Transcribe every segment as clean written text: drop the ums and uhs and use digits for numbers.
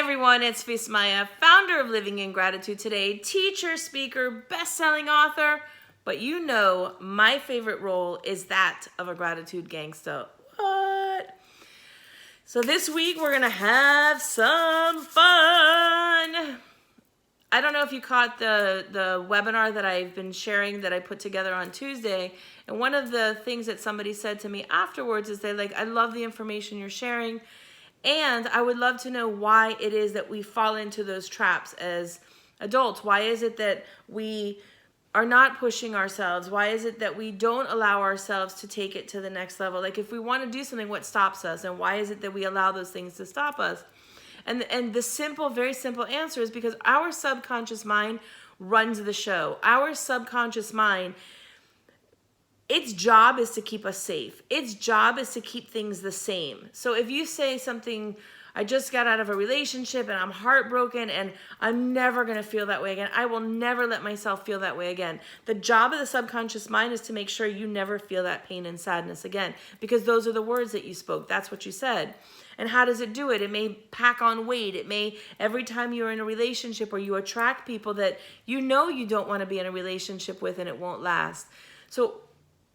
everyone, it's Vismaya, founder of Living in Gratitude Today, teacher, speaker, best-selling author, but you know my favorite role is that of a gratitude gangsta. What? So this week we're gonna have some fun. I don't know if you caught the webinar that I've been sharing that I put together on Tuesday, and one of the things that somebody said to me afterwards is I love the information you're sharing, and I would love to know why it is that we fall into those traps as adults. Why is it that we are not pushing ourselves? Why is it that we don't allow ourselves to take it to the next level? Like if we want to do something, what stops us? And why is it that we allow those things to stop us? And the simple, very simple answer is because our subconscious mind runs the show. Our subconscious mind, its job is to keep us safe. Its job is to keep things the same. So if you say something, I just got out of a relationship and I'm heartbroken and I'm never going to feel that way again. I will never let myself feel that way again. The job of the subconscious mind is to make sure you never feel that pain and sadness again, because those are the words that you spoke. That's what you said. And how does it do it? It may pack on weight. It may, every time you're in a relationship or you attract people that you know you don't want to be in a relationship with and it won't last. So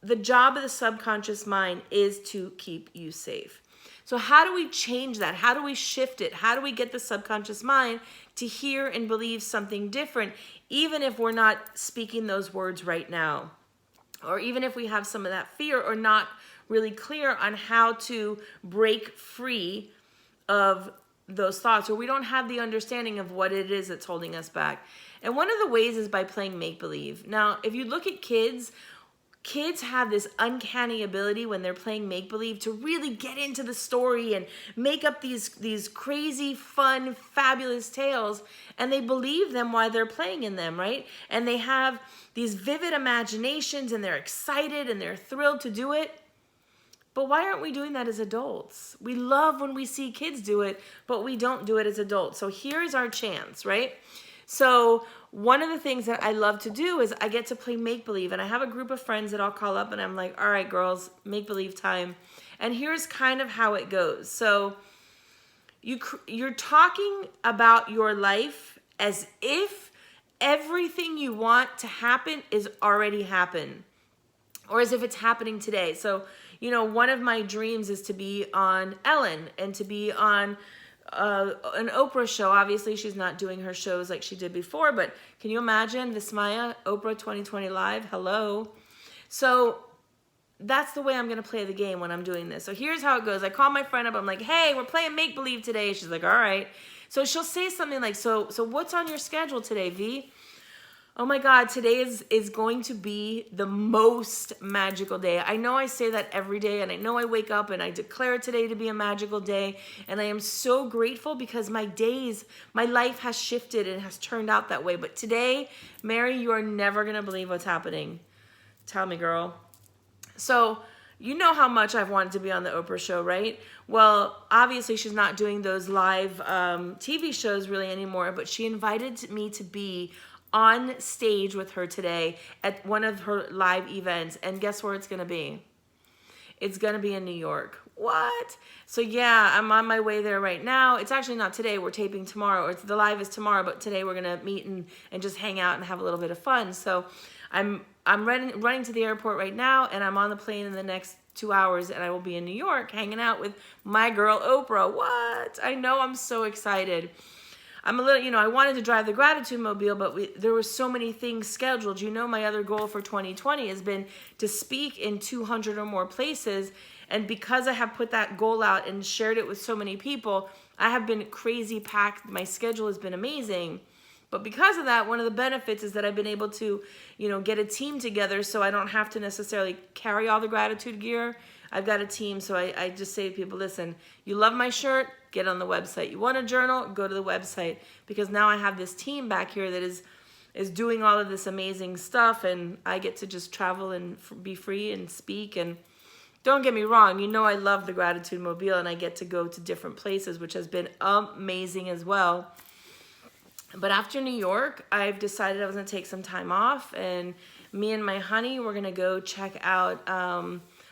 the job of the subconscious mind is to keep you safe. So how do we change that? How do we shift it? How do we get the subconscious mind to hear and believe something different, even if we're not speaking those words right now? Or even if we have some of that fear or not really clear on how to break free of those thoughts, or we don't have the understanding of what it is that's holding us back. And one of the ways is by playing make-believe. Now, if you look at kids have this uncanny ability when they're playing make-believe to really get into the story and make up these crazy, fun, fabulous tales, and they believe them while they're playing in them, right? And they have these vivid imaginations and they're excited and they're thrilled to do it. But why aren't we doing that as adults? We love when we see kids do it, but we don't do it as adults. So here's our chance, right? So one of the things that I love to do is I get to play make-believe, and I have a group of friends that I'll call up and I'm like, all right, girls, make-believe time. And here's kind of how it goes. So you're talking about your life as if everything you want to happen is already happened, or as if it's happening today. So, you know, one of my dreams is to be on Ellen and to be on an Oprah show. Obviously, she's not doing her shows like she did before, but can you imagine Vismaya, Oprah 2020 Live? Hello. So that's the way I'm going to play the game when I'm doing this. So here's how it goes. I call my friend up. I'm like, hey, we're playing make-believe today. She's like, all right. So she'll say something like, so what's on your schedule today, V? Oh my God, today is going to be the most magical day. I know I say that every day, and I know I wake up and I declare today to be a magical day, and I am so grateful because my life has shifted and has turned out that way. But today, Mary, you are never gonna believe what's happening. Tell me, girl. So you know how much I've wanted to be on the Oprah show, right? Well, obviously she's not doing those live TV shows really anymore, but she invited me to be on stage with her today at one of her live events. And guess where it's going to be? It's going to be in New York. What? So yeah, I'm on my way there right now. It's actually not today. We're taping tomorrow, or the live is tomorrow, but today we're going to meet and just hang out and have a little bit of fun. So I'm running to the airport right now, and I'm on the plane in the next 2 hours, and I will be in New York hanging out with my girl Oprah. What? I know, I'm so excited. I'm a little, you know, I wanted to drive the Gratitude Mobile, but there were so many things scheduled. You know, my other goal for 2020 has been to speak in 200 or more places. And because I have put that goal out and shared it with so many people, I have been crazy packed. My schedule has been amazing. But because of that, one of the benefits is that I've been able to, you know, get a team together so I don't have to necessarily carry all the gratitude gear. I've got a team, so I just say to people, listen, you love my shirt, get on the website. You want a journal, go to the website. Because now I have this team back here that is doing all of this amazing stuff, and I get to just travel and be free and speak. And don't get me wrong, you know I love the Gratitude Mobile, and I get to go to different places, which has been amazing as well. But after New York, I've decided I was going to take some time off, and me and my honey, we're going to go check out,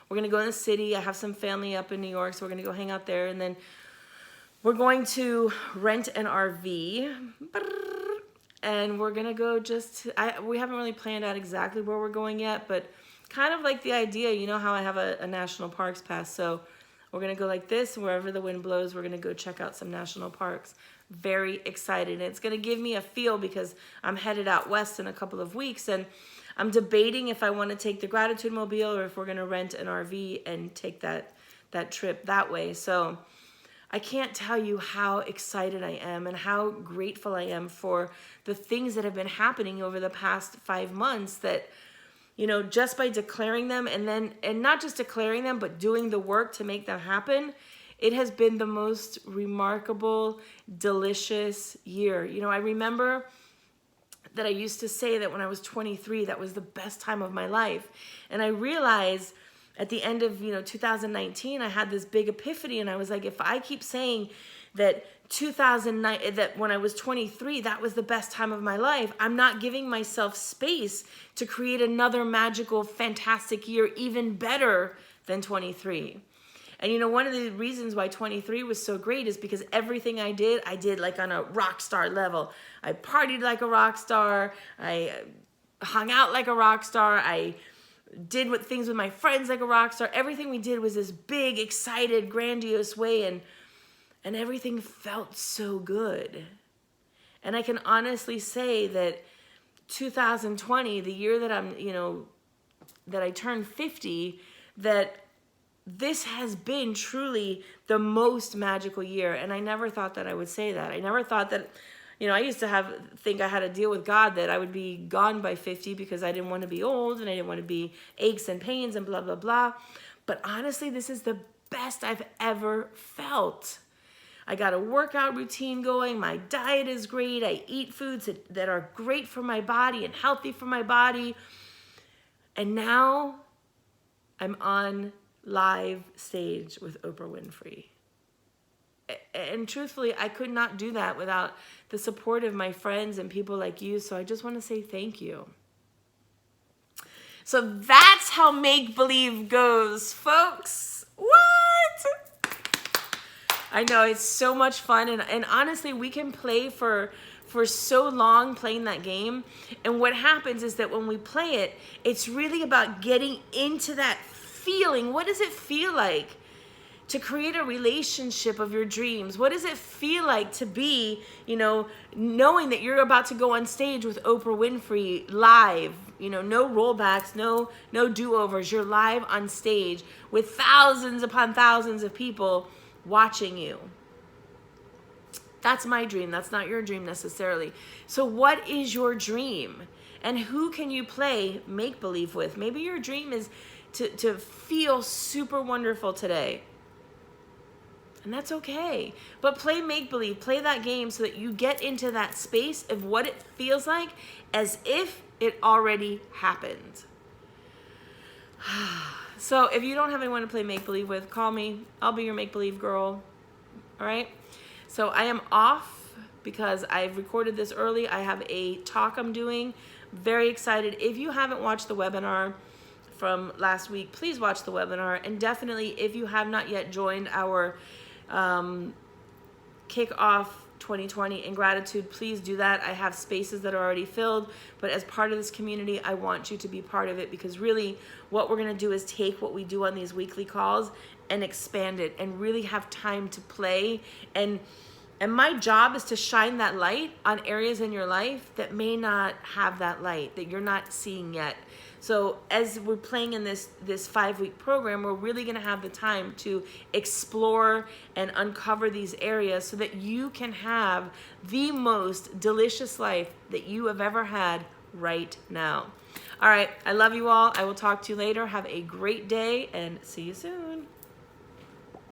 we're going to go in the city. I have some family up in New York, so we're going to go hang out there, and then we're going to rent an RV. And we're gonna go we haven't really planned out exactly where we're going yet, but kind of like the idea, you know how I have a national parks pass, so we're gonna go like this, wherever the wind blows, we're gonna go check out some national parks. Very excited. And it's gonna give me a feel because I'm headed out west in a couple of weeks, and I'm debating if I wanna take the Gratitude Mobile or if we're gonna rent an RV and take that trip that way. So I can't tell you how excited I am and how grateful I am for the things that have been happening over the past 5 months that, you know, just by declaring them and not just declaring them, but doing the work to make them happen, it has been the most remarkable, delicious year. You know, I remember that I used to say that when I was 23, that was the best time of my life. And I realized at the end of, 2019, I had this big epiphany, and I was like, if I keep saying that 2009, that when I was 23, that was the best time of my life, I'm not giving myself space to create another magical, fantastic year, even better than 23. And one of the reasons why 23 was so great is because everything I did like on a rock star level. I partied like a rock star. I hung out like a rock star. I did things with my friends like a rock star. Everything we did was this big, excited, grandiose way, and everything felt so good. And I can honestly say that 2020, the year that that I turned 50, that this has been truly the most magical year. And I never thought that I would say that. I never thought that, I used to think I had a deal with God that I would be gone by 50 because I didn't want to be old and I didn't want to be aches and pains and blah, blah, blah. But honestly, this is the best I've ever felt. I got a workout routine going. My diet is great. I eat foods that are great for my body and healthy for my body. And now I'm on live stage with Oprah Winfrey. And truthfully, I could not do that without the support of my friends and people like you. So I just want to say thank you. So that's how make-believe goes, folks. What? I know, it's so much fun. And honestly, we can play for so long playing that game. And what happens is that when we play it, it's really about getting into that feeling. What does it feel like to create a relationship of your dreams? What does it feel like to be, knowing that you're about to go on stage with Oprah Winfrey live, no rollbacks, no do-overs. You're live on stage with thousands upon thousands of people watching you. That's my dream. That's not your dream necessarily. So what is your dream? And who can you play make-believe with? Maybe your dream is to feel super wonderful today. And that's okay. But play make-believe. Play that game so that you get into that space of what it feels like as if it already happened. So if you don't have anyone to play make-believe with, call me. I'll be your make-believe girl. All right? So I am off because I've recorded this early. I have a talk I'm doing. Very excited. If you haven't watched the webinar from last week, please watch the webinar. And definitely, if you have not yet joined our Kickoff 2020 in Gratitude, please do that. I have spaces that are already filled, but as part of this community, I want you to be part of it, because really what we're going to do is take what we do on these weekly calls and expand it and really have time to play. And my job is to shine that light on areas in your life that may not have that light, that you're not seeing yet. So as we're playing in this 5-week program, we're really going to have the time to explore and uncover these areas so that you can have the most delicious life that you have ever had right now. All right. I love you all. I will talk to you later. Have a great day and see you soon.